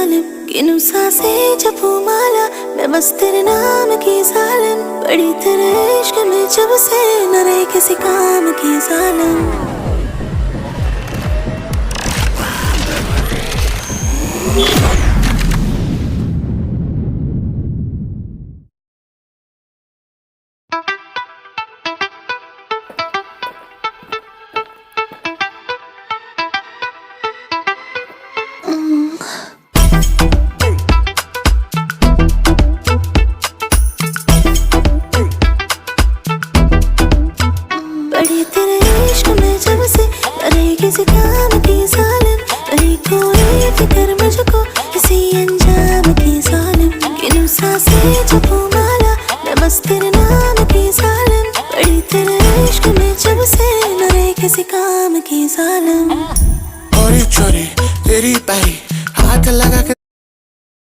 जालिम, गिनूं सांसें जपूं माला, मैं बस तेरे नाम की जालिम। पड़ी तेरे इश्क में जब से न रही किसी काम की जालिम। पड़ी तेरे इश्क में जब से अरे किसी काम की जालिम। अरे कोई फिक्र मुझको किसी अंजाम की जालिम। गिनूं सांसें जपूं माला, मैं बस तेरे नाम की जालिम। पड़ी तेरे इश्क में जब से न रही किसी काम की जालिम। चोरी चोरी तेरी पैरी हाथ लगा के